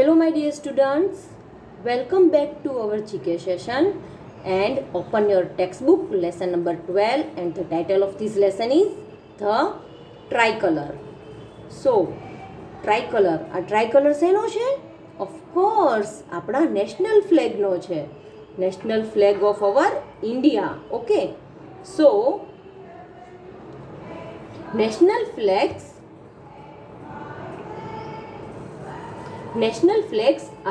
Hello my dear students, welcome back to our GK session and open your textbook lesson number 12 and the title of this lesson is The Tricolor. So, tricolor, આ tricolor શેનો છે? Of course, આપણા national flag નો છે. National flag of our India. Okay. So, national flags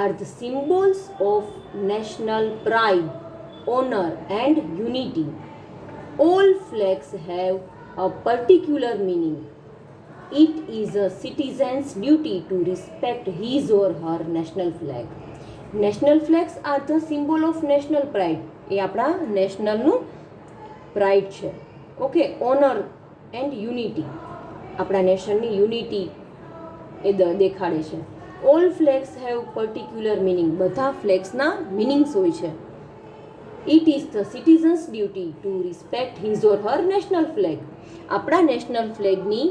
are the symbols of national pride, honor and unity. All flags have a particular meaning. It is a citizen's duty to respect his or her national flag. National flags are the symbol of national pride. એ આપણા નેશનલનું pride છે. Okay, honour and unity, આપણા નેશનની unity એ દેખાડે છે. All flags have particular meaning, બધા ફ્લેગ્સના મિનિંગ્સ હોય છે. It is the citizen's duty to respect his or her national flag. આપણા નેશનલ ફ્લેગની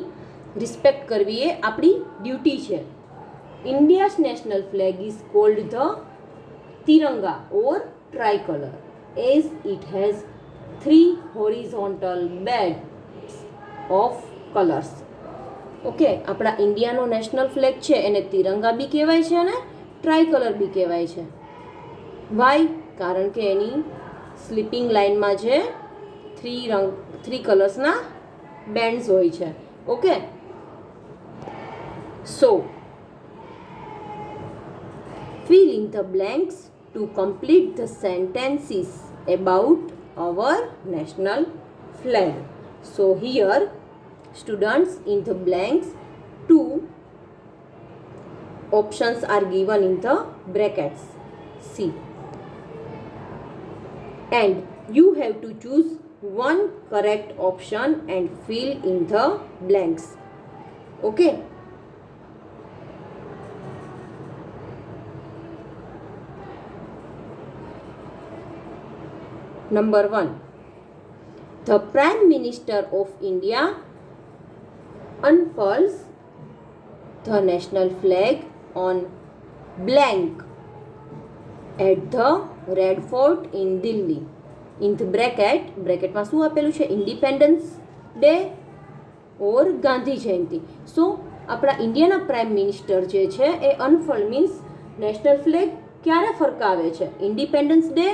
રિસ્પેક્ટ કરવી એ આપણી ડ્યુટી છે. India's national flag is called the Tiranga or tricolour as it has 3 horizontal bands of colours. Okay, આપણા ઇન્ડિયાનો national flag છે એને તિરંગા બી કહેવાય છે અને ટ્રાઇકલર બી કહેવાય છે. વાય? કારણ કે એની સ્લીપિંગ લાઇનમાં જે 3 કલર્સના બેન્ડ્સ હોય છે. Okay, so fill in the blanks to complete the sentences about our national flag. So here students, in the blanks 2 options are given in the brackets. See, and you have to choose one correct option and fill in the blanks. Okay. Number 1. The Prime Minister of India unfurls the national flag on blank at the Red Fort in Delhi. In the bracket માં શું આપેલું છે? Independence day ઓર ગાંધી જયંતિ. સો આપણા ઇન્ડિયાના prime minister જે છે એ unfold means national flag ક્યારે ફરકાવે છે? Independence day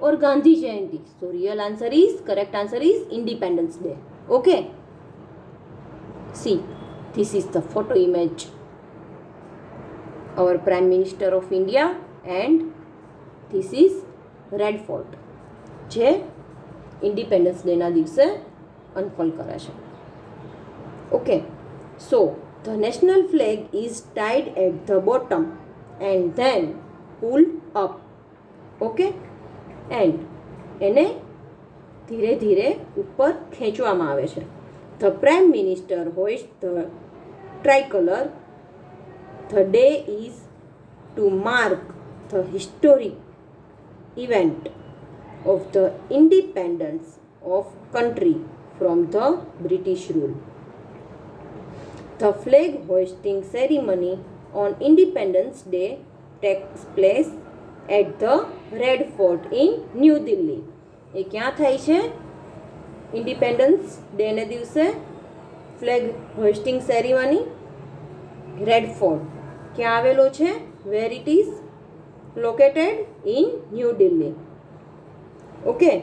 or Gandhi Jayanti. So real answer is, correct answer is Independence Day. Okay. See, this is the photo image. Our Prime Minister of India and this is Red Fort. જે independence ડેના દિવસે unfold કરે છે. Okay, so the national flag is tied at the bottom and then pulled up. Okay, and એને ધીરે ધીરે ઉપર ખેંચવામાં આવે છે. The prime minister hoist the tricolour. The day is to mark the historic event of the independence of country from the British rule. The flag hoisting ceremony on Independence Day takes place at the Red Fort in New Delhi. એ ક્યાં થાય છે? Independence ડેને દિવસે flag hoisting ceremony red fort ક્યાં આવેલો છે? Where it is located in New Delhi. Okay,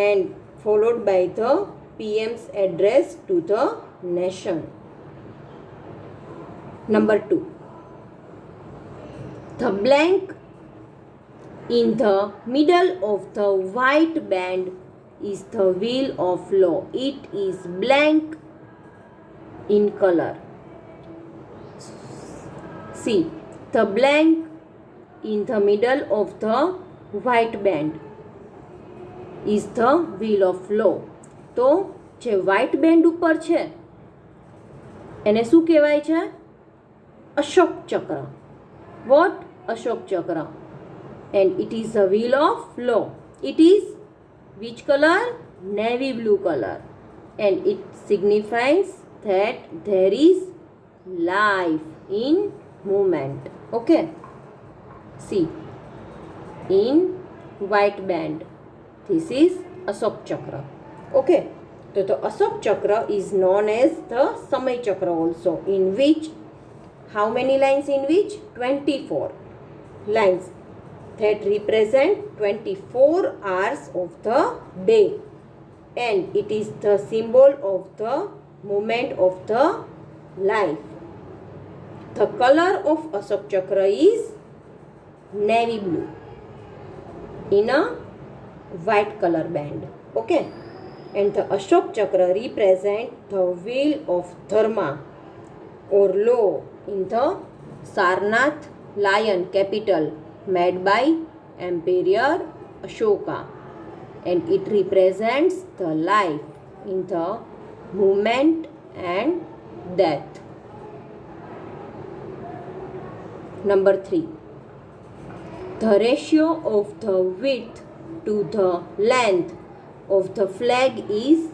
and followed by the PM's address to the nation. Number 2. The blank in the middle of the white band is the wheel of law. It is blank in color. See, the blank in the middle of the white band is the wheel of law. તો જે white band ઉપર છે એને શું કહેવાય છે? અશોક ચક્ર. What? Ashok Chakra. And it is the wheel of law. It is which colour? Navy blue colour. And it signifies that there is life in movement. Okay, C. In white band. This is Ashok Chakra. Okay. So the Ashok Chakra is known as the Samay Chakra also, in which how many lines in which? 24 lines that represent 24 hours of the day, and it is the symbol of the movement of the life. The color of Ashok Chakra is navy blue in a white color band. Okay. And the Ashok Chakra represents the wheel of Dharma or law in the Sarnath lion capital made by Emperor Ashoka, and it represents the life in the movement and death. Number 3. The ratio of the width to the length of the flag is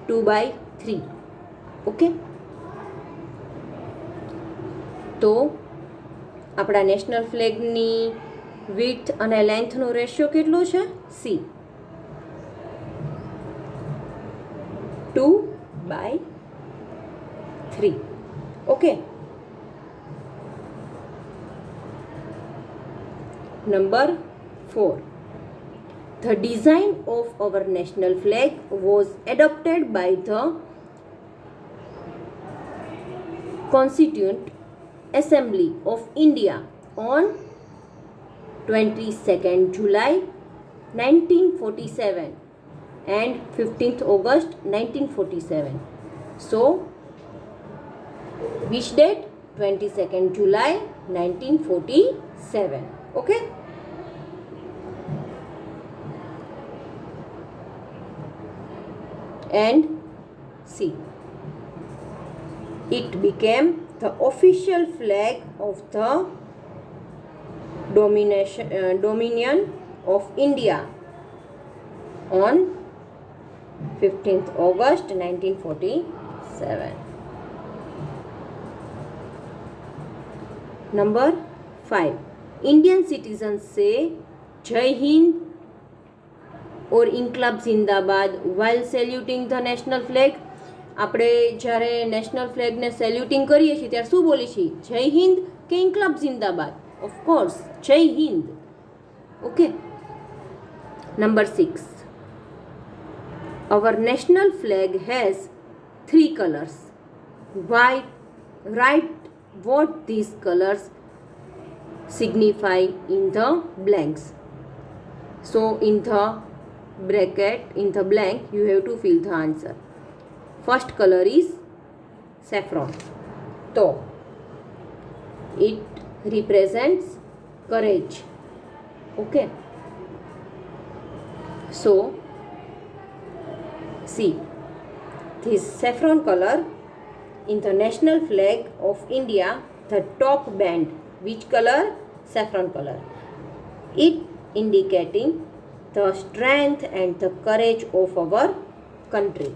2/3. Okay. તો આપણા national ફ્લેગની width અને લેન્થનો ratio કેટલો છે? C 2/3. Okay. Number 4. The design of our national flag was adopted by the Constituent Assembly of India on 22nd July 1947 and 15th August 1947. So, which date? 22nd July 1947. Okay. And see, it became the official flag of the Dominion of India on 15th August 1947. Number 5. Indian citizens say Jai Hind or Inqilab Zindabad while saluting the national flag. આપણે જ્યારે national ફ્લેગને સેલ્યુટિંગ કરીએ છીએ ત્યારે શું બોલીએ છીએ? જય હિન્દ કે ઇન્કલાબ જિંદાબાદ? ઓફકોર્સ જય Hind. Okay. Number 6. Our national flag has 3 colors. Write what these colors signify in the blanks. So in the bracket, in the blank, you have to fill the answer. First color is saffron. So it represents courage. Okay. So see, this saffron color in the national flag of India, the top band, which color? Saffron color. It indicating the strength and the courage of our country.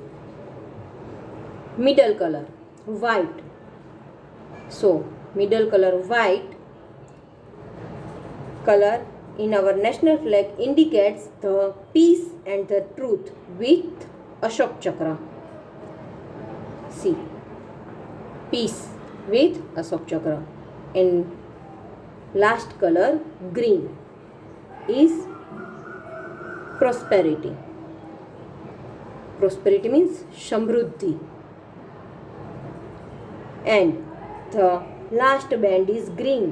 Middle color white. So middle color white color in our national flag indicates the peace and the truth with Ashok Chakra. See, peace with Ashok Chakra. And last color green is prosperity. Prosperity means Samruddhi. And the last band is green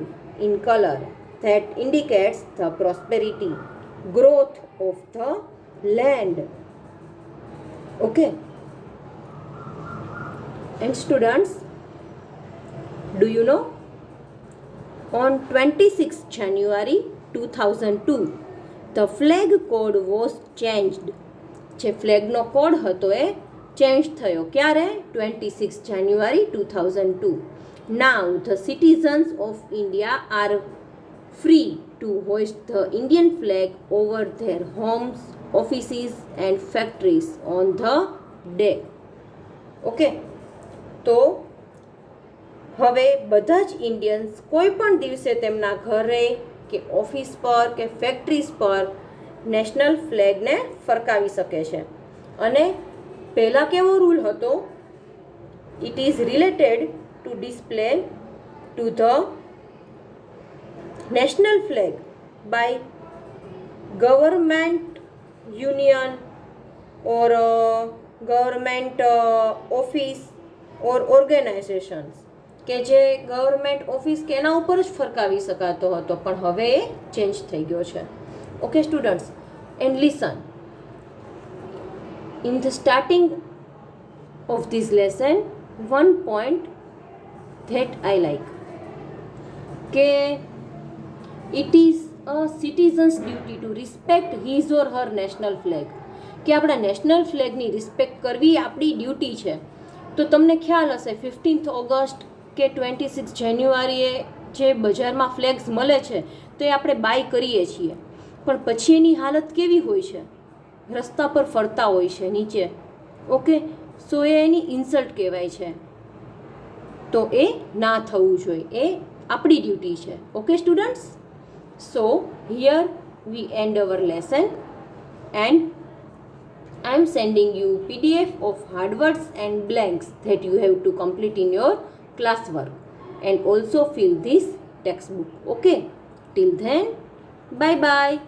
in color, that indicates the prosperity, growth of the land. Okay. And students, do you know, on 26th January 2002 the flag code was changed. જે ફ્લેગનો code હતો એ change થયો. ક્યારે? 26 January 2002. Now the citizens of India are free to hoist the Indian flag over their homes, offices and factories on the day. Okay. તો હવે બધા જ Indians કોઈ પણ દિવસે તેમના ઘરે કે ઓફિસ પર કે ફેક્ટરીઝ પર નેશનલ ફ્લેગને ફરકાવી શકે છે. અને પહેલાં કેવો રૂલ હતો? It is related to display to the national flag by government union or government office or organizations કે જે ગવર્મેન્ટ ઓફિસ કે એના ઉપર જ ફરકાવી શકાતો હતો, પણ હવે એ ચેન્જ થઈ ગયો છે. Okay students, and listen. In the starting of this lesson one point that I like કે it is a citizen's duty to respect his or her national flag, કે આપણા નેશનલ ફ્લેગની રિસ્પેક્ટ કરવી આપણી ડ્યુટી છે. તો તમને ખ્યાલ હશે 15th ઓગસ્ટ કે 26 જાન્યુઆરીએ જે બજારમાં ફ્લેગ્સ મળે છે તો એ આપણે બાય કરીએ છીએ, પણ પછી એની હાલત કેવી હોય છે? રસ્તા પર ફરતા હોય છે નીચે. ઓકે, સો એ એની ઇન્સલ્ટ કહેવાય છે. તો એ ના થવું જોઈએ, એ આપણી ડ્યુટી છે. Okay students, so here we and hour lesson and I am sending you PDF of hard words and blanks that you have to complete in your classwork and also fill this textbook. Okay, till then, bye bye.